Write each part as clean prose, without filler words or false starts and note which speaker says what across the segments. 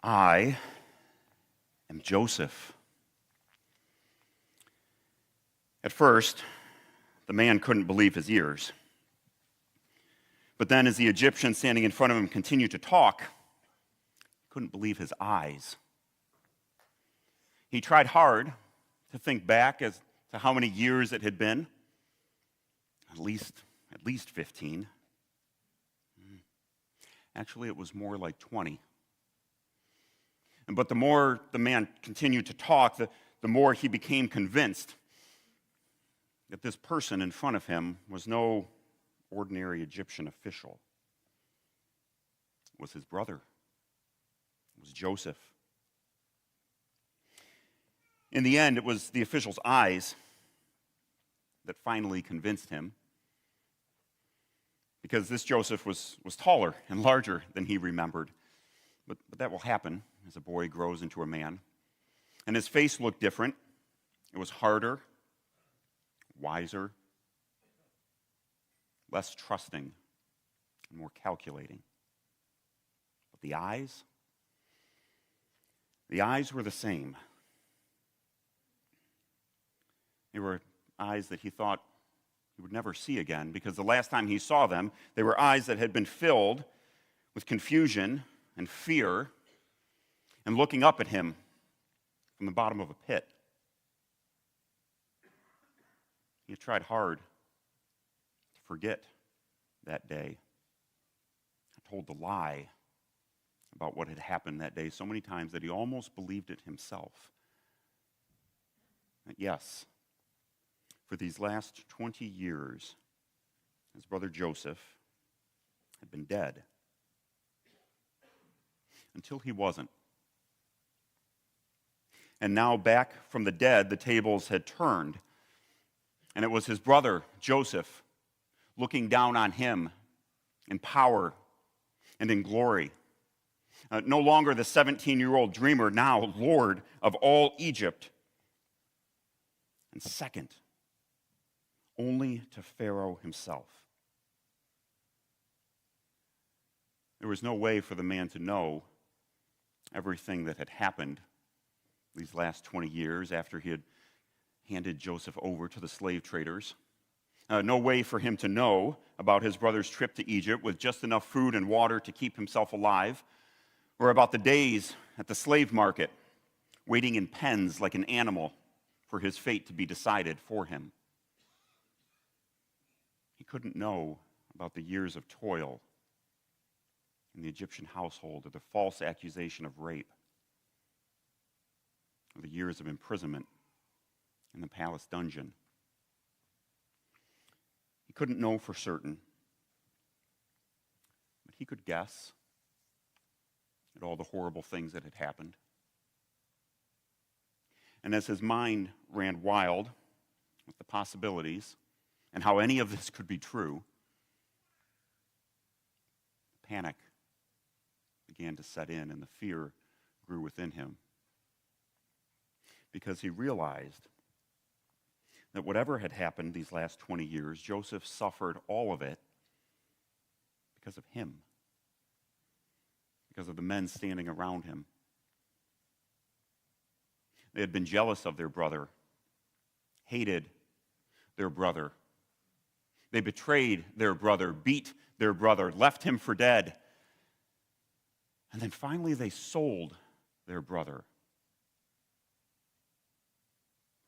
Speaker 1: I am Joseph. At first, the man couldn't believe his ears. But then, as the Egyptian standing in front of him continued to talk, he couldn't believe his eyes. He tried hard to think back as to how many years it had been. At least 15. Actually, it was more like 20. But the more the man continued to talk, the more he became convinced that this person in front of him was no ordinary Egyptian official. It was his brother. It was Joseph. In the end, it was the official's eyes that finally convinced him, because this Joseph was taller and larger than he remembered. But that will happen as a boy grows into a man. And his face looked different. It was harder, wiser, less trusting, and more calculating. But the eyes were the same. They were eyes that he thought he would never see again, because the last time he saw them, they were eyes that had been filled with confusion and fear and looking up at him from the bottom of a pit. He had tried hard to forget that day. I told the lie about what had happened that day so many times that he almost believed it himself. That yes, for these last 20 years, his brother Joseph had been dead. Until he wasn't. And now, back from the dead, the tables had turned. And it was his brother, Joseph, looking down on him in power and in glory. No longer the 17-year-old dreamer, now Lord of all Egypt. And second, only to Pharaoh himself. There was no way for the man to know everything that had happened these last 20 years after he had handed Joseph over to the slave traders. No way for him to know about his brother's trip to Egypt with just enough food and water to keep himself alive, or about the days at the slave market, waiting in pens like an animal for his fate to be decided for him. He couldn't know about the years of toil in the Egyptian household, or the false accusation of rape, or the years of imprisonment in the palace dungeon. He couldn't know for certain, but he could guess at all the horrible things that had happened. And as his mind ran wild with the possibilities and how any of this could be true, panic began to set in, and the fear grew within him, because he realized that whatever had happened these last 20 years, Joseph suffered all of it because of him, because of the men standing around him. They had been jealous of their brother, hated their brother. They betrayed their brother, beat their brother, left him for dead. And then finally they sold their brother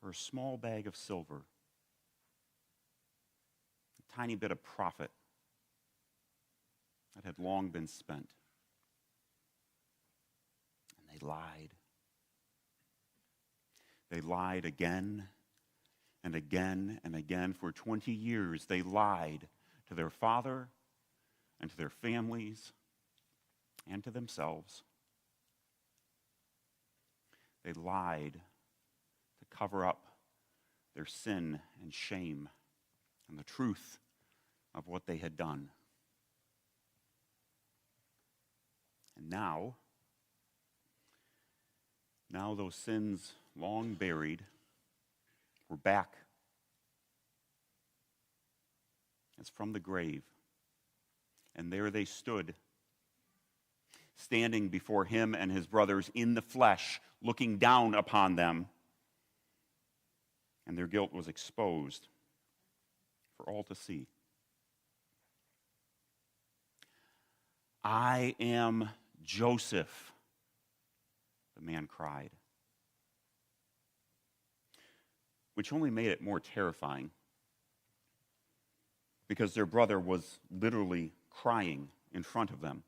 Speaker 1: for a small bag of silver, a tiny bit of profit that had long been spent. And they lied. They lied again and again and again. For 20 years, they lied to their father and to their families and to themselves. They lied to cover up their sin and shame and the truth of what they had done. And now those sins long buried were back as from the grave. And there they stood, standing before him and his brothers in the flesh, looking down upon them. And their guilt was exposed for all to see. "I am Joseph," the man cried, which only made it more terrifying because their brother was literally crying in front of them,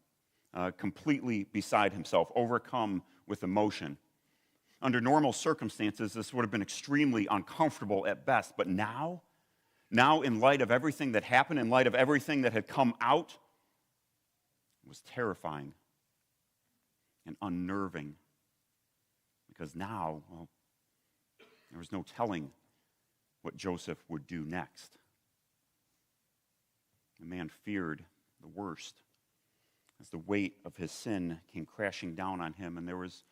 Speaker 1: completely beside himself, overcome with emotion. Under normal circumstances, this would have been extremely uncomfortable at best, but now in light of everything that happened, in light of everything that had come out, it was terrifying and unnerving because now, well, there was no telling what Joseph would do next. The man feared the worst as the weight of his sin came crashing down on him, and there was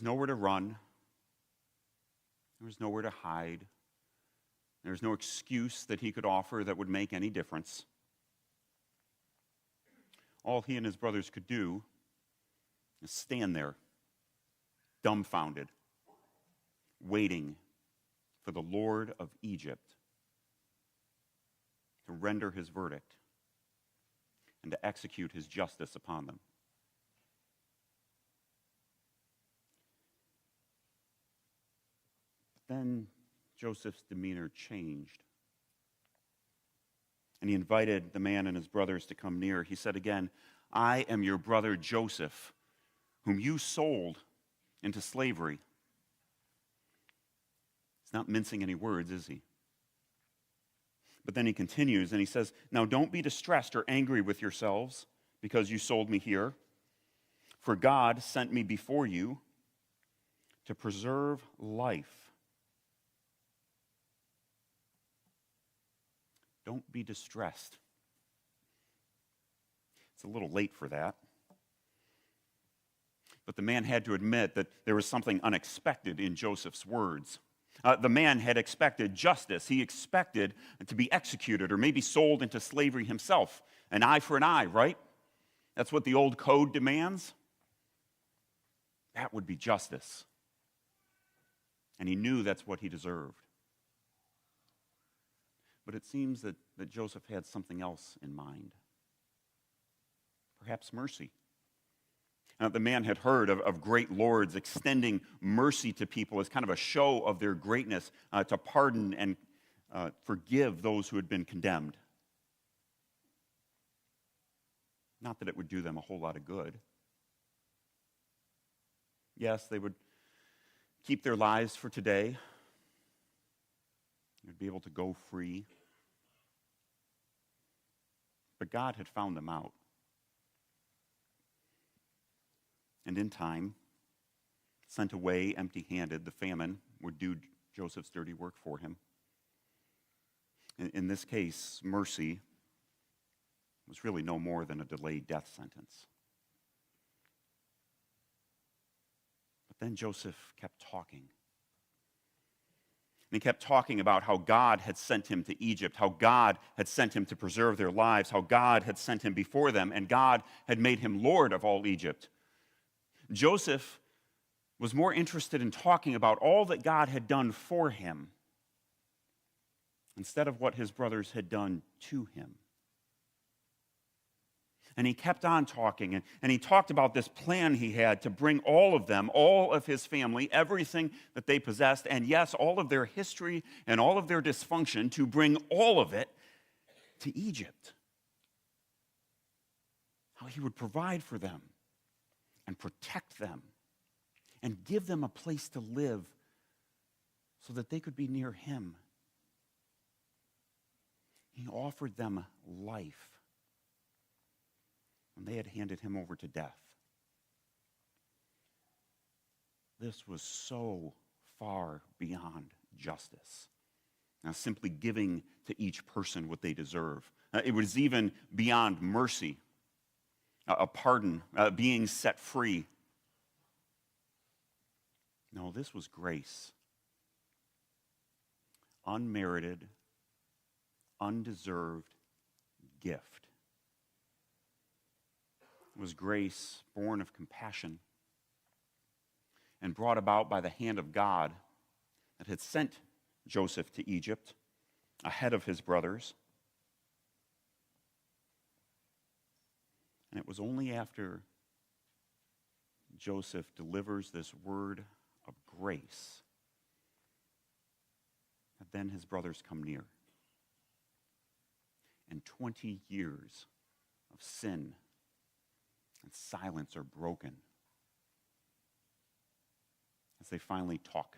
Speaker 1: nowhere to run. There was nowhere to hide. There was no excuse that he could offer that would make any difference. All he and his brothers could do is stand there, dumbfounded, waiting for the Lord of Egypt to render his verdict and to execute his justice upon them. Then Joseph's demeanor changed, and he invited the man and his brothers to come near. He said again, "I am your brother Joseph, whom you sold into slavery." He's not mincing any words, is he? But then he continues and he says, "Now don't be distressed or angry with yourselves because you sold me here, for God sent me before you to preserve life." Don't be distressed. It's a little late for that. But the man had to admit that there was something unexpected in Joseph's words. The man had expected justice. He expected to be executed or maybe sold into slavery himself. An eye for an eye, right? That's what the old code demands. That would be justice. And he knew that's what he deserved. But it seems that Joseph had something else in mind. Perhaps mercy. The man had heard of great lords extending mercy to people as kind of a show of their greatness, to pardon and forgive those who had been condemned. Not that it would do them a whole lot of good. Yes, they would keep their lives for today. They would be able to go free. But God had found them out. And in time, sent away empty-handed, the famine would do Joseph's dirty work for him. In this case, mercy was really no more than a delayed death sentence. But then Joseph kept talking. And he kept talking about how God had sent him to Egypt, how God had sent him to preserve their lives, how God had sent him before them, and God had made him Lord of all Egypt. Joseph was more interested in talking about all that God had done for him instead of what his brothers had done to him. And he kept on talking, and he talked about this plan he had to bring all of them, all of his family, everything that they possessed, and yes, all of their history and all of their dysfunction, to bring all of it to Egypt. How he would provide for them and protect them and give them a place to live so that they could be near him. He offered them life when they had handed him over to death. This was so far beyond justice. Now, simply giving to each person what they deserve. It was even beyond mercy, a pardon, being set free. No, this was grace. Unmerited, undeserved gift. It was grace born of compassion and brought about by the hand of God that had sent Joseph to Egypt ahead of his brothers. And it was only after Joseph delivers this word of grace that then his brothers come near. And 20 years of sin and silence are broken as they finally talk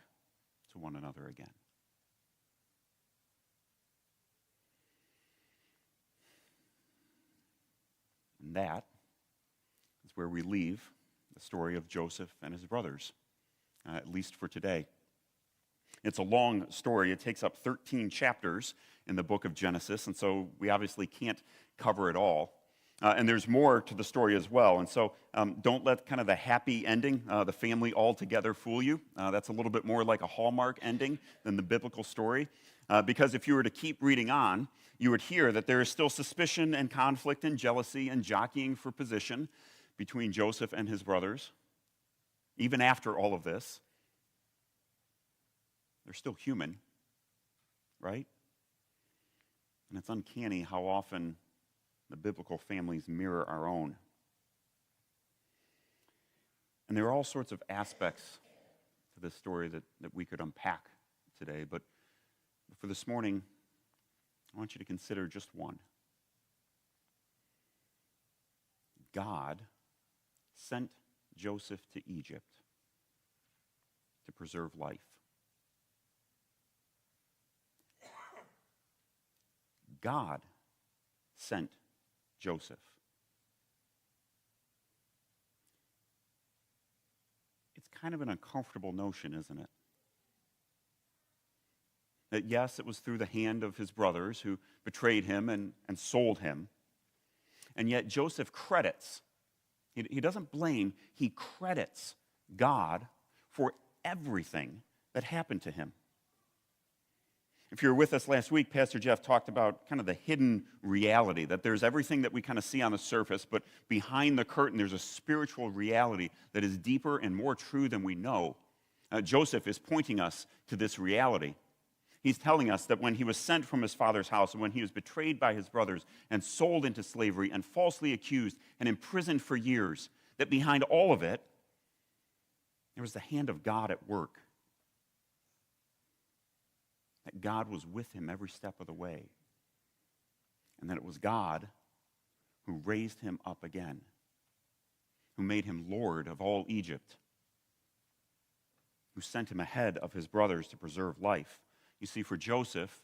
Speaker 1: to one another again. And that is where we leave the story of Joseph and his brothers, at least for today. It's a long story. It takes up 13 chapters in the book of Genesis, and so we obviously can't cover it all. And there's more to the story as well. And so don't let kind of the happy ending, the family all together, fool you. That's a little bit more like a Hallmark ending than the biblical story. Because if you were to keep reading on, you would hear that there is still suspicion and conflict and jealousy and jockeying for position between Joseph and his brothers. Even after all of this, they're still human, right? And it's uncanny how often the biblical families mirror our own. And there are all sorts of aspects to this story that we could unpack today, but for this morning, I want you to consider just one. God sent Joseph to Egypt to preserve life. God sent Joseph. It's kind of an uncomfortable notion, isn't it? That yes, it was through the hand of his brothers who betrayed him and sold him. And yet Joseph credits, he doesn't blame, he credits God for everything that happened to him. If you were with us last week, Pastor Jeff talked about kind of the hidden reality, that there's everything that we kind of see on the surface, but behind the curtain there's a spiritual reality that is deeper and more true than we know. Joseph is pointing us to this reality. He's telling us that when he was sent from his father's house, and when he was betrayed by his brothers and sold into slavery and falsely accused and imprisoned for years, that behind all of it, there was the hand of God at work. That God was with him every step of the way. And that it was God who raised him up again, who made him Lord of all Egypt, who sent him ahead of his brothers to preserve life. You see, for Joseph,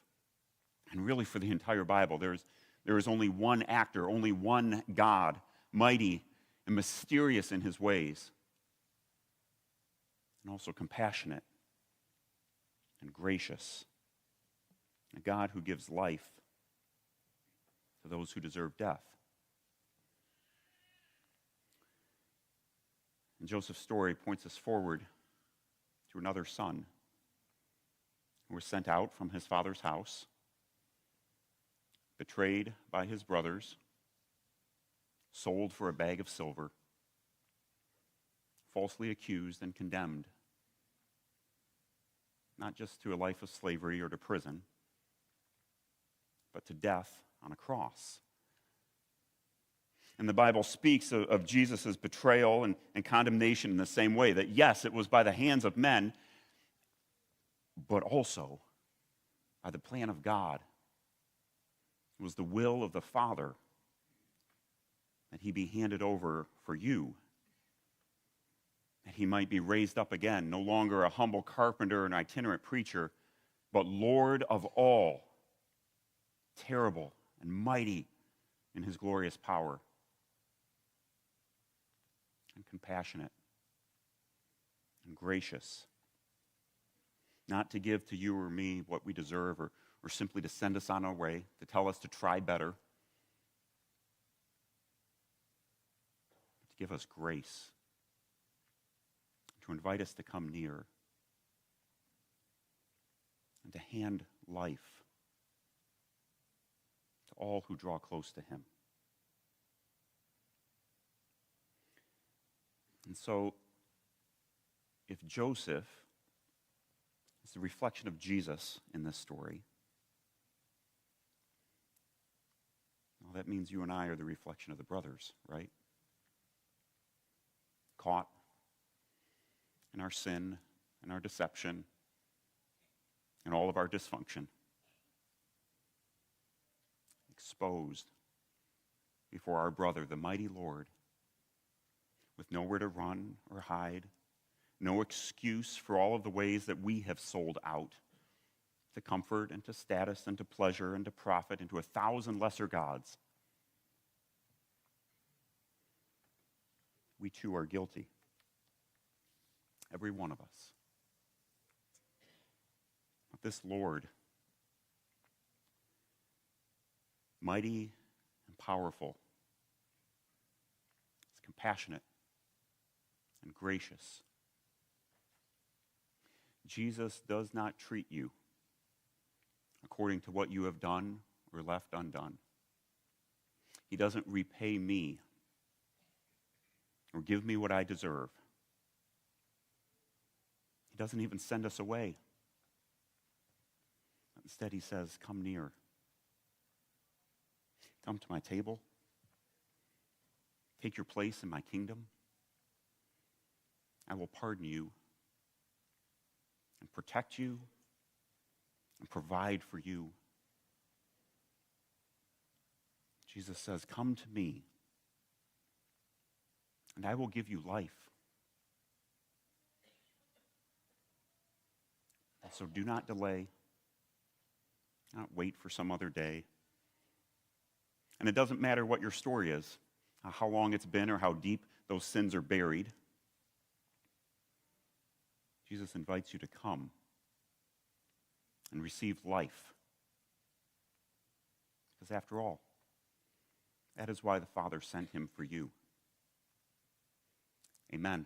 Speaker 1: and really for the entire Bible, there is only one actor, only one God, mighty and mysterious in his ways, and also compassionate and gracious. A God who gives life to those who deserve death. And Joseph's story points us forward to another son who was sent out from his father's house, betrayed by his brothers, sold for a bag of silver, falsely accused and condemned, not just to a life of slavery or to prison, but to death on a cross. And the Bible speaks of Jesus' betrayal and condemnation in the same way, that yes, it was by the hands of men, but also by the plan of God. It was the will of the Father that he be handed over for you, that he might be raised up again, no longer a humble carpenter and itinerant preacher, but Lord of all, terrible and mighty in his glorious power, and compassionate and gracious, not to give to you or me what we deserve, or simply to send us on our way, to tell us to try better, but to give us grace, to invite us to come near, and to hand life to all who draw close to him. And so, if Joseph is the reflection of Jesus in this story, well, that means you and I are the reflection of the brothers, right? Caught in our sin and our deception and all of our dysfunction. Exposed before our brother, the mighty Lord, with nowhere to run or hide, no excuse for all of the ways that we have sold out to comfort and to status and to pleasure and to profit and to 1,000 lesser gods. We too are guilty. Every one of us. But this Lord, mighty and powerful, is compassionate and gracious. Jesus does not treat you according to what you have done or left undone. He doesn't repay me or give me what I deserve. He doesn't even send us away. Instead, he says, come near. Come to my table. Take your place in my kingdom. I will pardon you and protect you and provide for you. Jesus says, come to me, and I will give you life. And so do not delay. Do not wait for some other day. And it doesn't matter what your story is, how long it's been or how deep those sins are buried. Jesus invites you to come and receive life. Because after all, that is why the Father sent him for you. Amen.